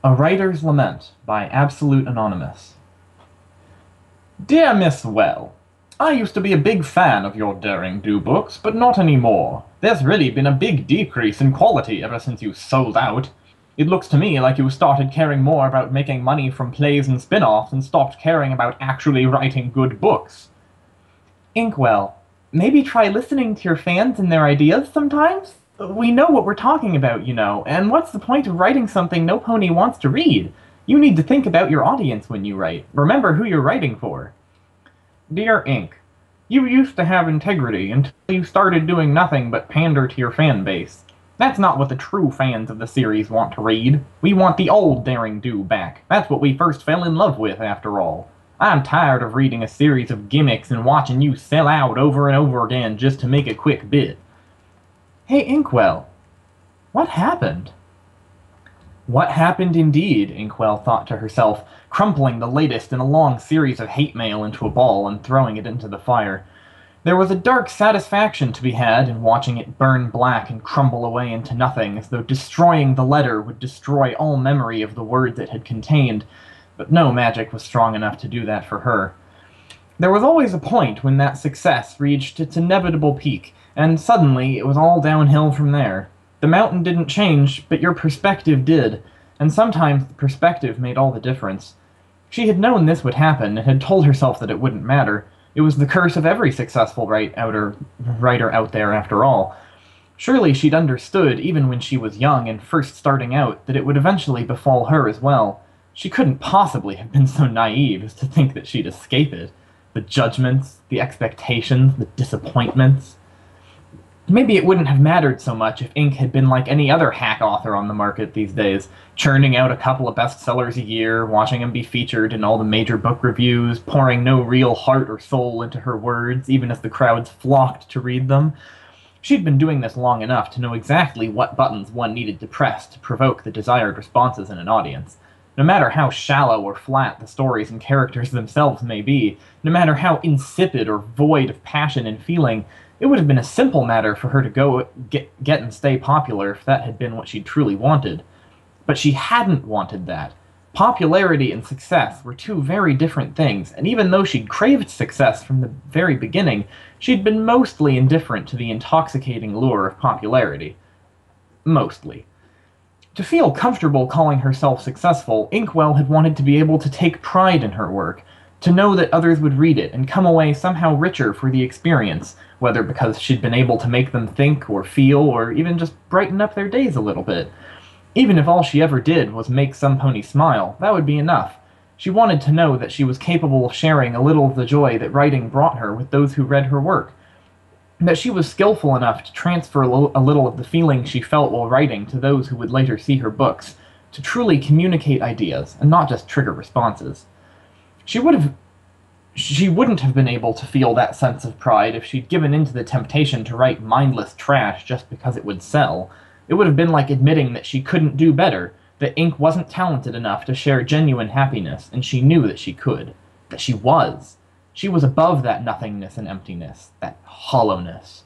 A Writer's Lament by Absolute Anonymous. Dear Miss Well, I used to be a big fan of your Daring Do books, but not anymore. There's really been a big decrease in quality ever since you sold out. It looks to me like you started caring more about making money from plays and spin-offs and stopped caring about actually writing good books. Inkwell, maybe try listening to your fans and their ideas sometimes? We know what we're talking about, and what's the point of writing something no pony wants to read? You need to think about your audience when you write. Remember who you're writing for. Dear Ink, you used to have integrity until you started doing nothing but pander to your fan base. That's not what the true fans of the series want to read. We want the old Daring Do back. That's what we first fell in love with, after all. I'm tired of reading a series of gimmicks and watching you sell out over and over again just to make a quick bit. Hey, Inkwell, what happened? What happened indeed, Inkwell thought to herself, crumpling the latest in a long series of hate mail into a ball and throwing it into the fire. There was a dark satisfaction to be had in watching it burn black and crumble away into nothing, as though destroying the letter would destroy all memory of the words it had contained, but no magic was strong enough to do that for her. There was always a point when that success reached its inevitable peak, and suddenly it was all downhill from there. The mountain didn't change, but your perspective did, and sometimes the perspective made all the difference. She had known this would happen, and had told herself that it wouldn't matter. It was the curse of every successful writer out there, after all. Surely she'd understood, even when she was young and first starting out, that it would eventually befall her as well. She couldn't possibly have been so naive as to think that she'd escape it. The judgments, the expectations, the disappointments. Maybe it wouldn't have mattered so much if Ink had been like any other hack author on the market these days, churning out a couple of bestsellers a year, watching them be featured in all the major book reviews, pouring no real heart or soul into her words, even as the crowds flocked to read them. She'd been doing this long enough to know exactly what buttons one needed to press to provoke the desired responses in an audience. No matter how shallow or flat the stories and characters themselves may be, no matter how insipid or void of passion and feeling, it would have been a simple matter for her to go get and stay popular if that had been what she truly wanted. But she hadn't wanted that. Popularity and success were two very different things, and even though she'd craved success from the very beginning, she'd been mostly indifferent to the intoxicating lure of popularity. Mostly. To feel comfortable calling herself successful, Inkwell had wanted to be able to take pride in her work, to know that others would read it and come away somehow richer for the experience, whether because she'd been able to make them think or feel or even just brighten up their days a little bit. Even if all she ever did was make some pony smile, that would be enough. She wanted to know that she was capable of sharing a little of the joy that writing brought her with those who read her work, that she was skillful enough to transfer a little of the feeling she felt while writing to those who would later see her books, to truly communicate ideas and not just trigger responses. She wouldn't have been able to feel that sense of pride if she'd given in to the temptation to write mindless trash just because it would sell. It would have been like admitting that she couldn't do better, that Ink wasn't talented enough to share genuine happiness, and she knew that she could. That she was. She was above that nothingness and emptiness, that hollowness.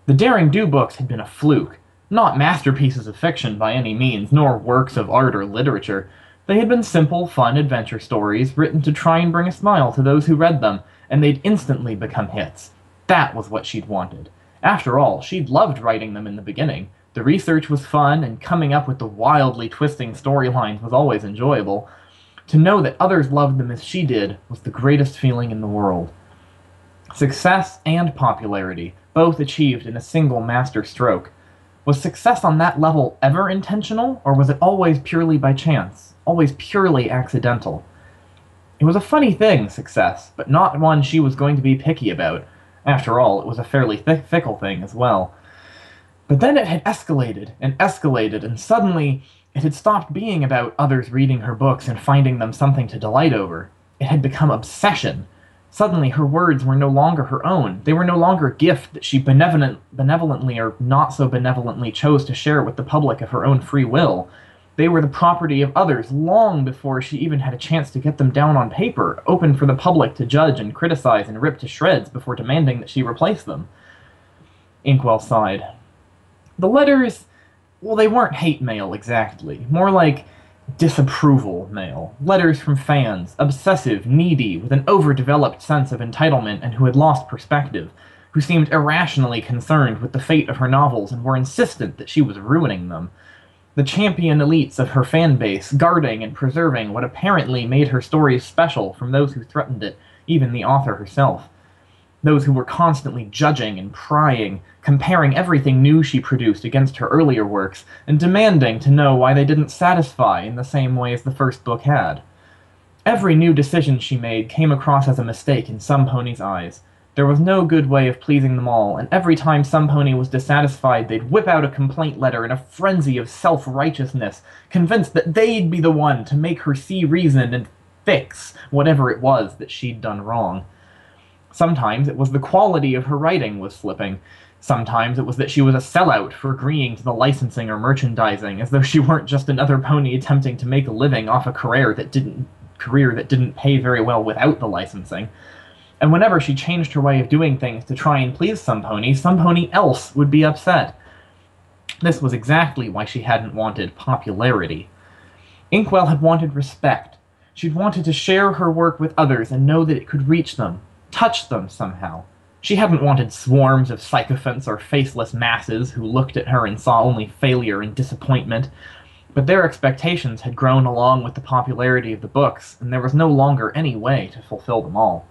The Daring Do books had been a fluke, not masterpieces of fiction by any means, nor works of art or literature. They had been simple, fun adventure stories written to try and bring a smile to those who read them, and they'd instantly become hits. That was what she'd wanted. After all, she'd loved writing them in the beginning. The research was fun, and coming up with the wildly twisting storylines was always enjoyable. To know that others loved them as she did was the greatest feeling in the world. Success and popularity, both achieved in a single master stroke. Was success on that level ever intentional, or was it always purely by chance, always purely accidental? It was a funny thing, success, but not one she was going to be picky about. After all, it was a fairly fickle thing as well. But then it had escalated, and suddenly it had stopped being about others reading her books and finding them something to delight over. It had become obsession. Suddenly her words were no longer her own. They were no longer a gift that she benevolently or not so benevolently chose to share with the public of her own free will. They were the property of others long before she even had a chance to get them down on paper, open for the public to judge and criticize and rip to shreds before demanding that she replace them. Inkwell sighed. The letters, well, they weren't hate mail exactly. More like Disapproval mail, letters from fans, obsessive, needy, with an overdeveloped sense of entitlement and who had lost perspective, who seemed irrationally concerned with the fate of her novels and were insistent that she was ruining them. The champion elites of her fan base, guarding and preserving what apparently made her stories special from those who threatened it, even the author herself. Those who were constantly judging and prying, comparing everything new she produced against her earlier works, and demanding to know why they didn't satisfy in the same way as the first book had. Every new decision she made came across as a mistake in some pony's eyes. There was no good way of pleasing them all, and every time some pony was dissatisfied, they'd whip out a complaint letter in a frenzy of self-righteousness, convinced that they'd be the one to make her see reason and fix whatever it was that she'd done wrong. Sometimes it was the quality of her writing was slipping. Sometimes it was that she was a sellout for agreeing to the licensing or merchandising, as though she weren't just another pony attempting to make a living off a career that didn't pay very well without the licensing. And whenever she changed her way of doing things to try and please some pony else would be upset. This was exactly why she hadn't wanted popularity. Inkwell had wanted respect. She'd wanted to share her work with others and know that it could reach them, touch them somehow. She hadn't wanted swarms of sycophants or faceless masses who looked at her and saw only failure and disappointment. But their expectations had grown along with the popularity of the books, and there was no longer any way to fulfill them all.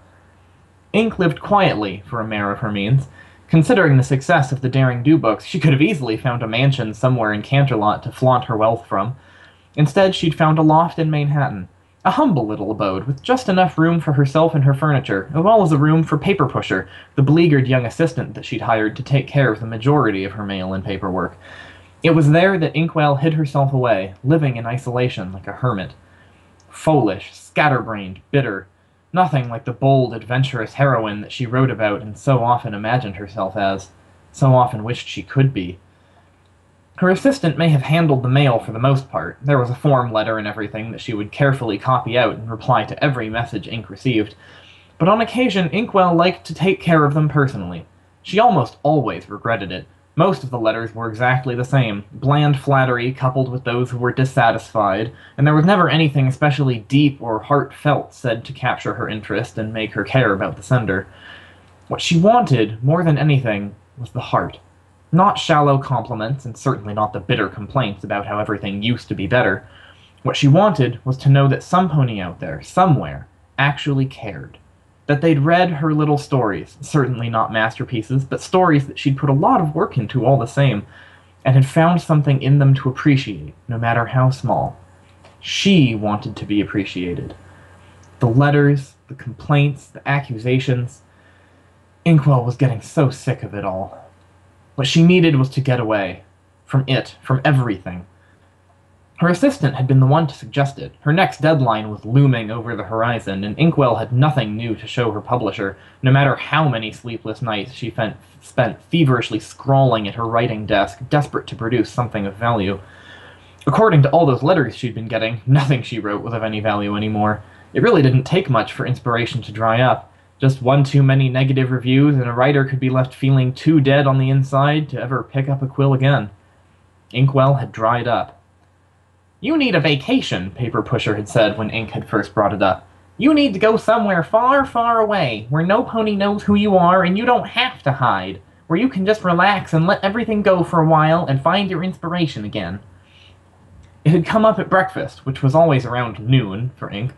Ink lived quietly for a mare of her means. Considering the success of the Daring Do books, she could have easily found a mansion somewhere in Canterlot to flaunt her wealth from. Instead, she'd found a loft in Manhattan, a humble little abode with just enough room for herself and her furniture, as well as a room for Paper Pusher, the beleaguered young assistant that she'd hired to take care of the majority of her mail and paperwork. It was there that Inkwell hid herself away, living in isolation like a hermit. Foolish, scatterbrained, bitter. Nothing like the bold, adventurous heroine that she wrote about and so often imagined herself as, so often wished she could be. Her assistant may have handled the mail for the most part. There was a form letter and everything that she would carefully copy out and reply to every message Ink received. But on occasion, Inkwell liked to take care of them personally. She almost always regretted it. Most of the letters were exactly the same, bland flattery coupled with those who were dissatisfied, and there was never anything especially deep or heartfelt said to capture her interest and make her care about the sender. What she wanted, more than anything, was the heart. Not shallow compliments, and certainly not the bitter complaints about how everything used to be better. What she wanted was to know that some pony out there, somewhere, actually cared. That they'd read her little stories, certainly not masterpieces, but stories that she'd put a lot of work into all the same, and had found something in them to appreciate, no matter how small. She wanted to be appreciated. The letters, the complaints, the accusations. Inkwell was getting so sick of it all. What she needed was to get away. From it, from everything. Her assistant had been the one to suggest it. Her next deadline was looming over the horizon, and Inkwell had nothing new to show her publisher, no matter how many sleepless nights she spent feverishly scrawling at her writing desk, desperate to produce something of value. According to all those letters she'd been getting, nothing she wrote was of any value anymore. It really didn't take much for inspiration to dry up. Just one too many negative reviews, and a writer could be left feeling too dead on the inside to ever pick up a quill again. Inkwell had dried up. "You need a vacation," Paper Pusher had said when Ink had first brought it up. "You need to go somewhere far, far away, where no pony knows who you are and you don't have to hide, where you can just relax and let everything go for a while and find your inspiration again." It had come up at breakfast, which was always around noon for Ink.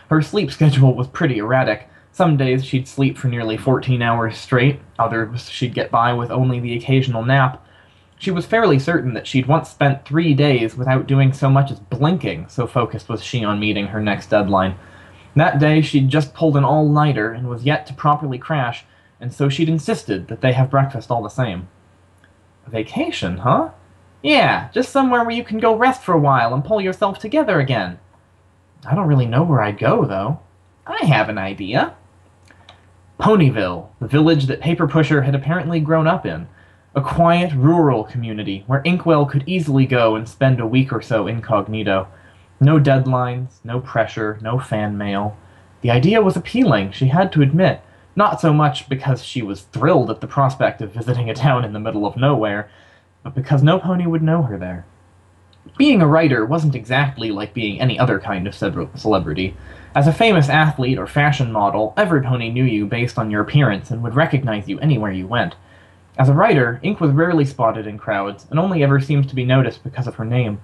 Her sleep schedule was pretty erratic. Some days she'd sleep for nearly 14 hours straight, others she'd get by with only the occasional nap. She was fairly certain that she'd once spent 3 days without doing so much as blinking, so focused was she on meeting her next deadline. That day she'd just pulled an all-nighter and was yet to properly crash, and so she'd insisted that they have breakfast all the same. "A vacation, huh?" "Yeah, just somewhere where you can go rest for a while and pull yourself together again." "I don't really know where I'd go, though." "I have an idea." Ponyville, the village that Paper Pusher had apparently grown up in. A quiet, rural community where Inkwell could easily go and spend a week or so incognito. No deadlines, no pressure, no fan mail. The idea was appealing, she had to admit, not so much because she was thrilled at the prospect of visiting a town in the middle of nowhere, but because no pony would know her there. Being a writer wasn't exactly like being any other kind of celebrity. As a famous athlete or fashion model, everybody knew you based on your appearance and would recognize you anywhere you went. As a writer, Ink was rarely spotted in crowds, and only ever seemed to be noticed because of her name.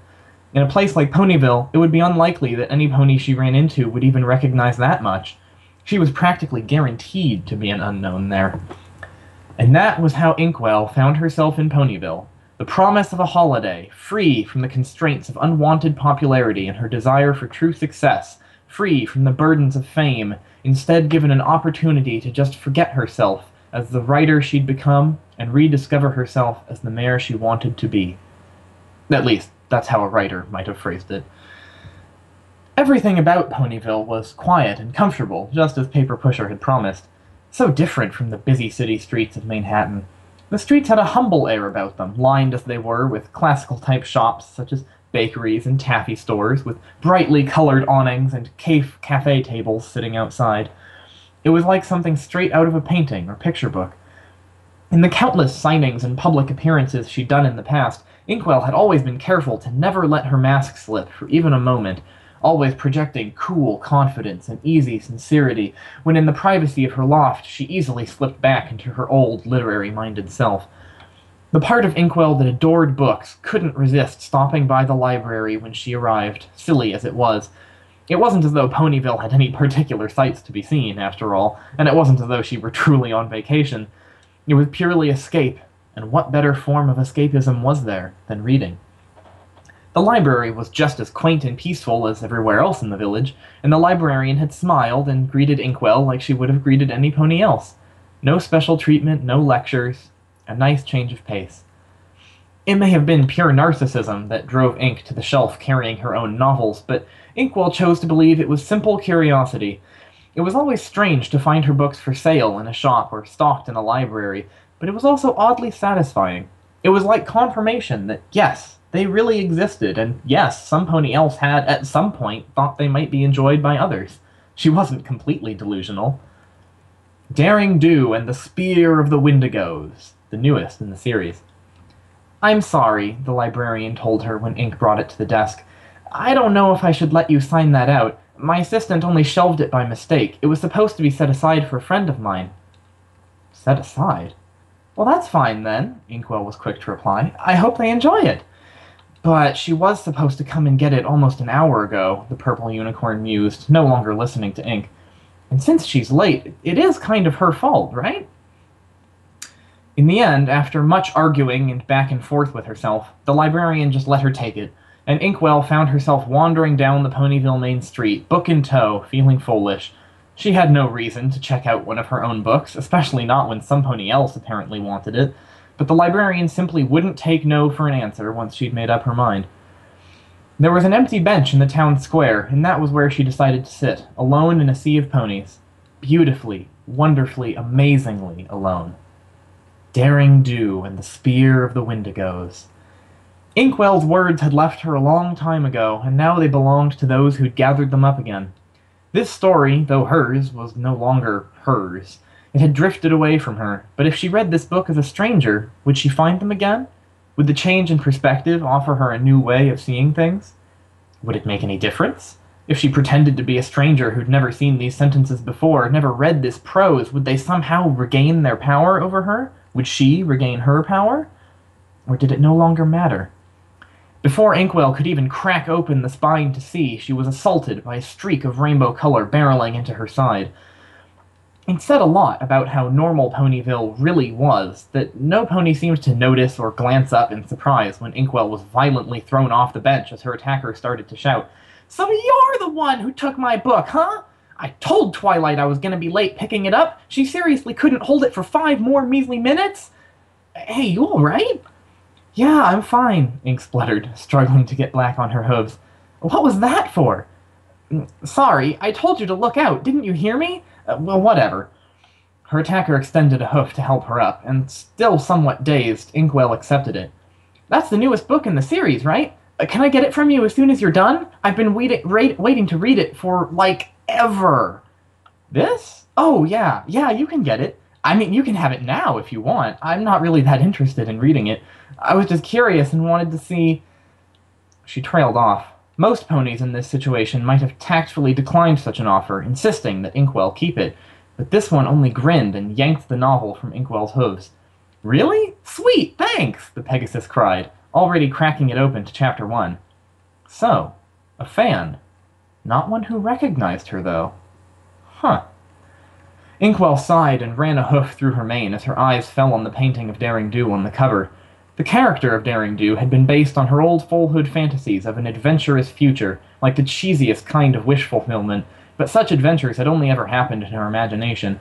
In a place like Ponyville, it would be unlikely that any pony she ran into would even recognize that much. She was practically guaranteed to be an unknown there. And that was how Inkwell found herself in Ponyville. The promise of a holiday, free from the constraints of unwanted popularity and her desire for true success, free from the burdens of fame, instead given an opportunity to just forget herself as the writer she'd become and rediscover herself as the mare she wanted to be. At least, that's how a writer might have phrased it. Everything about Ponyville was quiet and comfortable, just as Paper Pusher had promised. So different from the busy city streets of Manhattan. The streets had a humble air about them, lined as they were with classical-type shops such as bakeries and taffy stores, with brightly colored awnings and cafe tables sitting outside. It was like something straight out of a painting or picture book. In the countless signings and public appearances she'd done in the past, Inkwell had always been careful to never let her mask slip for even a moment, always projecting cool confidence and easy sincerity, when in the privacy of her loft she easily slipped back into her old literary-minded self. The part of Inkwell that adored books couldn't resist stopping by the library when she arrived, silly as it was. It wasn't as though Ponyville had any particular sights to be seen, after all, and it wasn't as though she were truly on vacation. It was purely escape, and what better form of escapism was there than reading? The library was just as quaint and peaceful as everywhere else in the village, and the librarian had smiled and greeted Inkwell like she would have greeted any pony else. No special treatment, no lectures, a nice change of pace. It may have been pure narcissism that drove Ink to the shelf carrying her own novels, but Inkwell chose to believe it was simple curiosity. It was always strange to find her books for sale in a shop or stocked in a library, but it was also oddly satisfying. It was like confirmation that, yes, they really existed, and yes, some pony else had, at some point, thought they might be enjoyed by others. She wasn't completely delusional. Daring Do and the Spear of the Wendigos, the newest in the series. "I'm sorry," the librarian told her when Ink brought it to the desk. "I don't know if I should let you sign that out. My assistant only shelved it by mistake. It was supposed to be set aside for a friend of mine." "Set aside? Well, that's fine, then," Inkwell was quick to reply. "I hope they enjoy it." "But she was supposed to come and get it almost an hour ago," the purple unicorn mused, no longer listening to Ink. "And since she's late, it is kind of her fault, right?" In the end, after much arguing and back and forth with herself, the librarian just let her take it, and Inkwell found herself wandering down the Ponyville main street, book in tow, feeling foolish. She had no reason to check out one of her own books, especially not when some pony else apparently wanted it, but the librarian simply wouldn't take no for an answer once she'd made up her mind. There was an empty bench in the town square, and that was where she decided to sit, alone in a sea of ponies. Beautifully, wonderfully, amazingly alone. Daring Do and the Spear of the Wendigos. Inkwell's words had left her a long time ago, and now they belonged to those who'd gathered them up again. This story, though hers, was no longer hers. It had drifted away from her, but if she read this book as a stranger, would she find them again? Would the change in perspective offer her a new way of seeing things? Would it make any difference? If she pretended to be a stranger who'd never seen these sentences before, never read this prose, would they somehow regain their power over her? Would she regain her power? Or did it no longer matter? Before Inkwell could even crack open the spine to see, she was assaulted by a streak of rainbow color barreling into her side. It said a lot about how normal Ponyville really was, that no pony seemed to notice or glance up in surprise when Inkwell was violently thrown off the bench as her attacker started to shout, "So you're the one who took my book, huh? I told Twilight I was going to be late picking it up. She seriously couldn't hold it for 5 more measly minutes? Hey, you alright?" "Yeah, I'm fine," Ink spluttered, struggling to get back on her hooves. "What was that for?" "Sorry, I told you to look out. Didn't you hear me? Well, whatever." Her attacker extended a hoof to help her up, and still somewhat dazed, Inkwell accepted it. "That's the newest book in the series, right? Can I get it from you as soon as you're done? I've been waiting to read it for, like, ever." "This? Oh, yeah, you can get it. I mean, you can have it now if you want. I'm not really that interested in reading it. I was just curious and wanted to see..." She trailed off. Most ponies in this situation might have tactfully declined such an offer, insisting that Inkwell keep it, but this one only grinned and yanked the novel from Inkwell's hooves. Really? Sweet, thanks! The Pegasus cried, already cracking it open to Chapter 1. So, a fan. Not one who recognized her, though. Huh. Inkwell sighed and ran a hoof through her mane as her eyes fell on the painting of Daring Do on the cover. The character of Daring Do had been based on her old foalhood fantasies of an adventurous future, like the cheesiest kind of wish fulfillment, but such adventures had only ever happened in her imagination.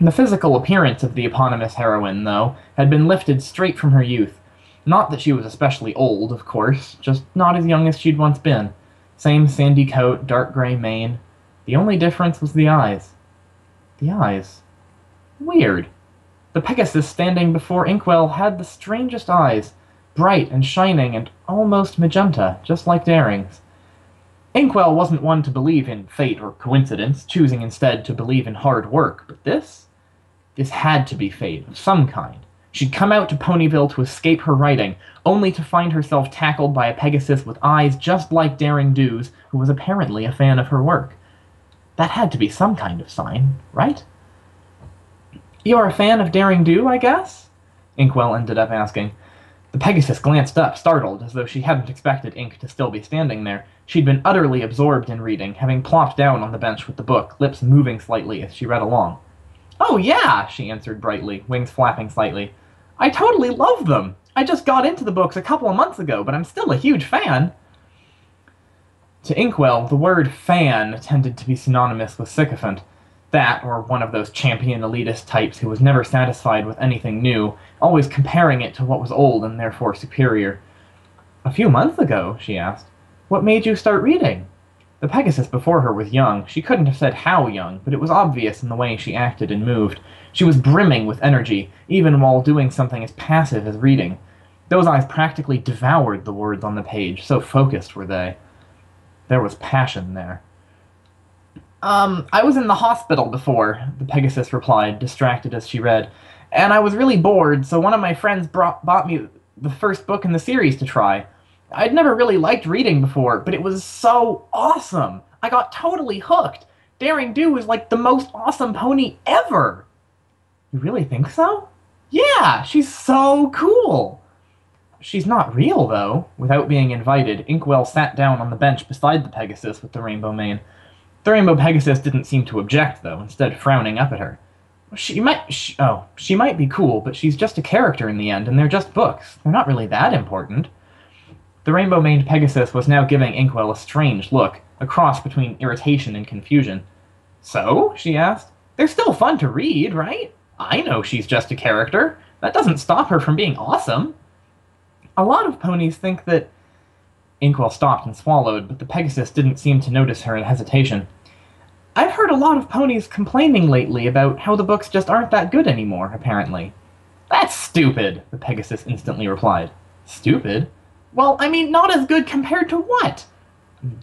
The physical appearance of the eponymous heroine, though, had been lifted straight from her youth. Not that she was especially old, of course, just not as young as she'd once been. Same sandy coat, dark gray mane. The only difference was the eyes. The eyes. Weird. The Pegasus standing before Inkwell had the strangest eyes, bright and shining and almost magenta, just like Daring's. Inkwell wasn't one to believe in fate or coincidence, choosing instead to believe in hard work, but this had to be fate, of some kind. She'd come out to Ponyville to escape her writing, only to find herself tackled by a Pegasus with eyes just like Daring Do's, who was apparently a fan of her work. That had to be some kind of sign, right? "You're a fan of Daring Do, I guess?" Inkwell ended up asking. The Pegasus glanced up, startled, as though she hadn't expected Ink to still be standing there. She'd been utterly absorbed in reading, having plopped down on the bench with the book, lips moving slightly as she read along. "Oh yeah," she answered brightly, wings flapping slightly. "I totally love them! I just got into the books a couple of months ago, but I'm still a huge fan." To Inkwell, the word fan tended to be synonymous with sycophant. That, or one of those champion elitist types who was never satisfied with anything new, always comparing it to what was old and therefore superior. "A few months ago?" she asked. "What made you start reading?" The Pegasus before her was young. She couldn't have said how young, but it was obvious in the way she acted and moved. She was brimming with energy, even while doing something as passive as reading. Those eyes practically devoured the words on the page, so focused were they. There was passion there. I was in the hospital before," the Pegasus replied, distracted as she read. "And I was really bored, so one of my friends bought me the first book in the series to try. I'd never really liked reading before, but it was so awesome! I got totally hooked! Daring Do is like the most awesome pony ever!" "You really think so?" "Yeah, she's so cool!" "She's not real, though." Without being invited, Inkwell sat down on the bench beside the Pegasus with the rainbow mane. The rainbow Pegasus didn't seem to object, though, instead frowning up at her. She might be cool, but she's just a character in the end, and they're just books. They're not really that important." The rainbow-maned Pegasus was now giving Inkwell a strange look, a cross between irritation and confusion. "So?" she asked. "They're still fun to read, right? I know she's just a character. That doesn't stop her from being awesome." "A lot of ponies think that—" Inkwell stopped and swallowed, but the Pegasus didn't seem to notice her hesitation. "I've heard a lot of ponies complaining lately about how the books just aren't that good anymore, apparently." "That's stupid," the Pegasus instantly replied. "Stupid? Well, I mean, not as good compared to what?"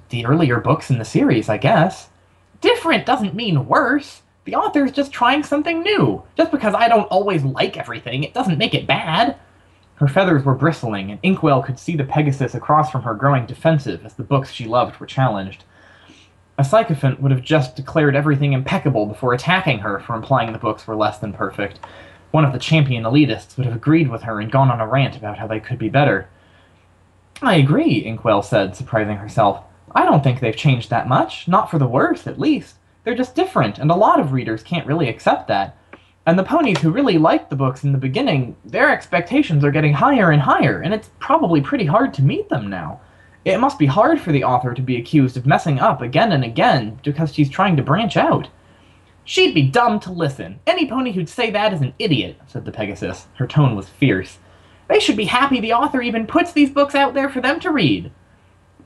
"The earlier books in the series, I guess." "Different doesn't mean worse. The author's just trying something new. Just because I don't always like everything, it doesn't make it bad." Her feathers were bristling, and Inkwell could see the Pegasus across from her growing defensive as the books she loved were challenged. A sycophant would have just declared everything impeccable before attacking her for implying the books were less than perfect. One of the champion elitists would have agreed with her and gone on a rant about how they could be better. "I agree," Inkwell said, surprising herself. "I don't think they've changed that much. Not for the worse, at least. They're just different, and a lot of readers can't really accept that. And the ponies who really liked the books in the beginning, their expectations are getting higher and higher, and it's probably pretty hard to meet them now. It must be hard for the author to be accused of messing up again and again because she's trying to branch out." "She'd be dumb to listen. Any pony who'd say that is an idiot," said the Pegasus. Her tone was fierce. "They should be happy the author even puts these books out there for them to read."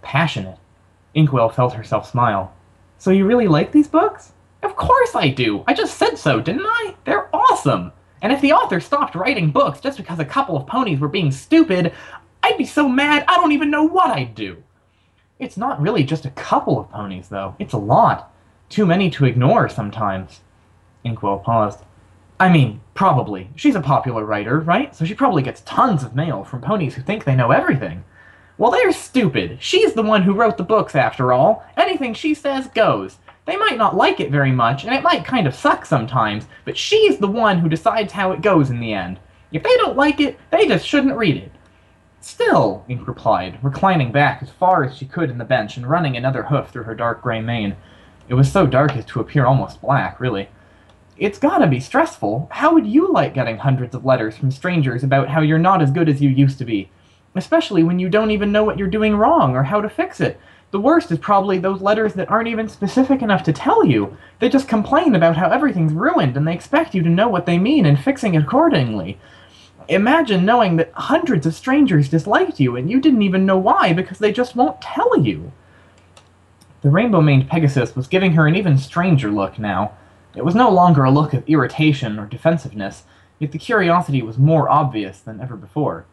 Passionate. Inkwell felt herself smile. "So you really like these books?" "Of course I do! I just said so, didn't I? They're awesome! And if the author stopped writing books just because a couple of ponies were being stupid, I'd be so mad I don't even know what I'd do." "It's not really just a couple of ponies, though. It's a lot. Too many to ignore sometimes." Inkwell paused. "I mean, probably. She's a popular writer, right? So she probably gets tons of mail from ponies who think they know everything." Well, they're stupid. She's the one who wrote the books, after all. Anything she says goes. They might not like it very much, and it might kind of suck sometimes, but she's the one who decides how it goes in the end. If they don't like it, they just shouldn't read it. Still, Ink replied, reclining back as far as she could in the bench and running another hoof through her dark gray mane. It was so dark as to appear almost black, really. It's gotta be stressful. How would you like getting hundreds of letters from strangers about how you're not as good as you used to be? Especially when you don't even know what you're doing wrong or how to fix it. The worst is probably those letters that aren't even specific enough to tell you. They just complain about how everything's ruined and they expect you to know what they mean and fixing it accordingly. Imagine knowing that hundreds of strangers disliked you and you didn't even know why because they just won't tell you. The rainbow-maned Pegasus was giving her an even stranger look now. It was no longer a look of irritation or defensiveness, yet the curiosity was more obvious than ever before.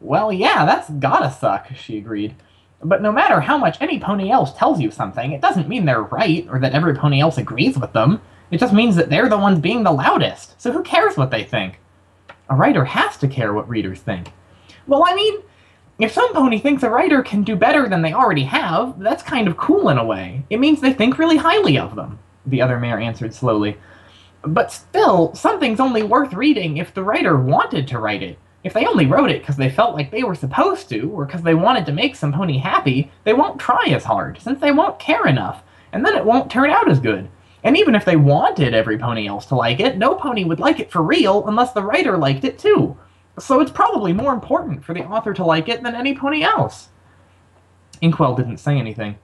Well, yeah, that's gotta suck, she agreed. But no matter how much any pony else tells you something, it doesn't mean they're right, or that every pony else agrees with them. It just means that they're the ones being the loudest, so who cares what they think? A writer has to care what readers think. Well, I mean, if some pony thinks a writer can do better than they already have, that's kind of cool in a way. It means they think really highly of them, the other mare answered slowly. But still, something's only worth reading if the writer wanted to write it. If they only wrote it because they felt like they were supposed to, or because they wanted to make some pony happy, they won't try as hard, since they won't care enough, and then it won't turn out as good. And even if they wanted every pony else to like it, no pony would like it for real unless the writer liked it too. So it's probably more important for the author to like it than any pony else. Inkwell didn't say anything.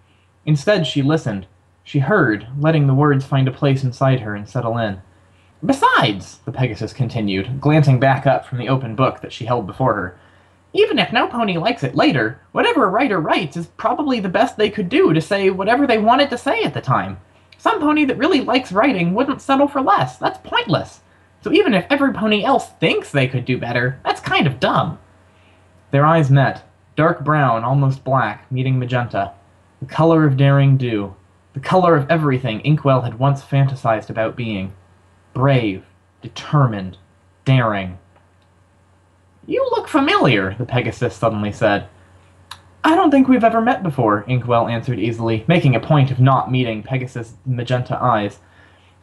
Instead, she listened. She heard, letting the words find a place inside her and settle in. Besides, the Pegasus continued, glancing back up from the open book that she held before her, even if no pony likes it later, whatever a writer writes is probably the best they could do to say whatever they wanted to say at the time. Some pony that really likes writing wouldn't settle for less. That's pointless. So even if every pony else thinks they could do better, that's kind of dumb. Their eyes met, dark brown, almost black, meeting magenta. The color of daring do. The color of everything Inkwell had once fantasized about being. Brave, determined, daring. You look familiar, the Pegasus suddenly said. I don't think we've ever met before, Inkwell answered easily, making a point of not meeting Pegasus' magenta eyes.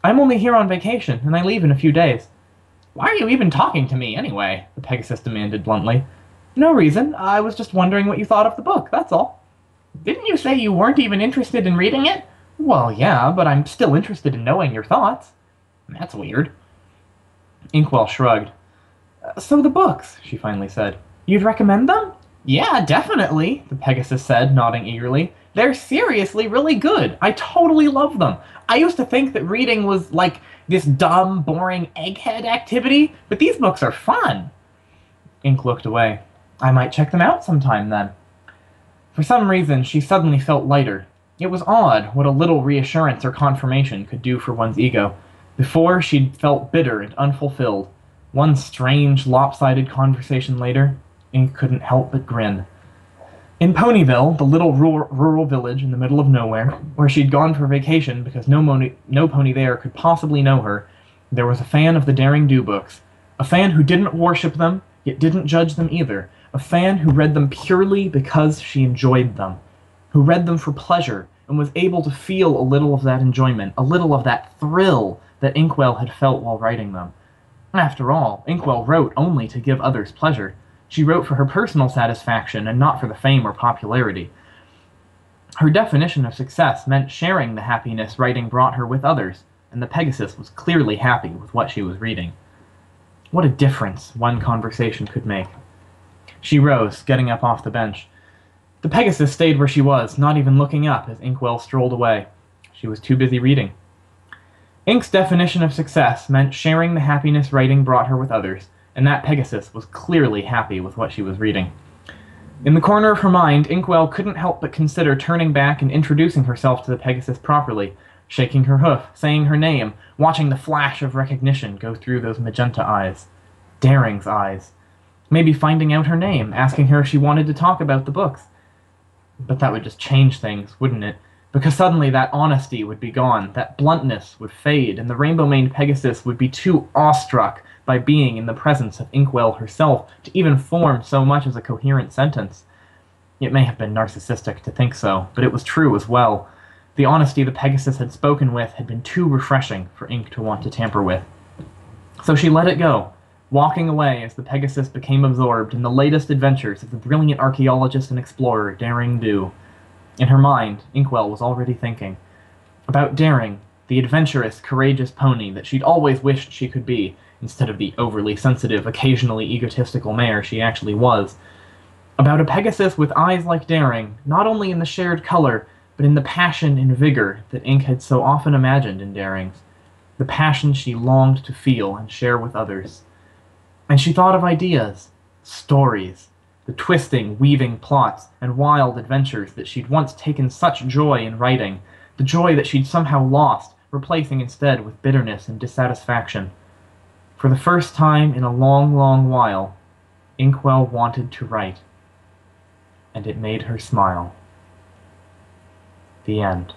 I'm only here on vacation, and I leave in a few days. Why are you even talking to me, anyway? The Pegasus demanded bluntly. No reason. I was just wondering what you thought of the book, that's all. Didn't you say you weren't even interested in reading it? Well, yeah, but I'm still interested in knowing your thoughts. That's weird. Inkwell shrugged. So the books, she finally said. You'd recommend them? Yeah, definitely, the Pegasus said, nodding eagerly. They're seriously really good. I totally love them. I used to think that reading was like this dumb, boring egghead activity, but these books are fun. Ink looked away. I might check them out sometime, then. For some reason, she suddenly felt lighter. It was odd what a little reassurance or confirmation could do for one's ego. Before, she'd felt bitter and unfulfilled. One strange, lopsided conversation later, Ink couldn't help but grin. In Ponyville, the little rural village in the middle of nowhere, where she'd gone for vacation because no pony there could possibly know her, there was a fan of the Daring Do books. A fan who didn't worship them, yet didn't judge them either. A fan who read them purely because she enjoyed them. Who read them for pleasure, and was able to feel a little of that enjoyment, a little of that thrill that Inkwell had felt while writing them. After all, Inkwell wrote only to give others pleasure. She wrote for her personal satisfaction and not for the fame or popularity. Her definition of success meant sharing the happiness writing brought her with others, and the Pegasus was clearly happy with what she was reading. What a difference one conversation could make. She rose, getting up off the bench. The Pegasus stayed where she was, not even looking up as Inkwell strolled away. She was too busy reading. Ink's definition of success meant sharing the happiness writing brought her with others, and that Pegasus was clearly happy with what she was reading. In the corner of her mind, Inkwell couldn't help but consider turning back and introducing herself to the Pegasus properly, shaking her hoof, saying her name, watching the flash of recognition go through those magenta eyes. Daring's eyes. Maybe finding out her name, asking her if she wanted to talk about the books. But that would just change things, wouldn't it? Because suddenly that honesty would be gone, that bluntness would fade, and the rainbow-maned Pegasus would be too awestruck by being in the presence of Inkwell herself to even form so much as a coherent sentence. It may have been narcissistic to think so, but it was true as well. The honesty the Pegasus had spoken with had been too refreshing for Ink to want to tamper with. So she let it go, walking away as the Pegasus became absorbed in the latest adventures of the brilliant archaeologist and explorer Daring Do. In her mind, Inkwell was already thinking about Daring, the adventurous, courageous pony that she'd always wished she could be, instead of the overly sensitive, occasionally egotistical mare she actually was. About a Pegasus with eyes like Daring, not only in the shared color, but in the passion and vigor that Ink had so often imagined in Daring's. The passion she longed to feel and share with others. And she thought of ideas, stories, the twisting, weaving plots and wild adventures that she'd once taken such joy in writing, the joy that she'd somehow lost, replacing instead with bitterness and dissatisfaction. For the first time in a long, long while, Inkwell wanted to write. And it made her smile. The end.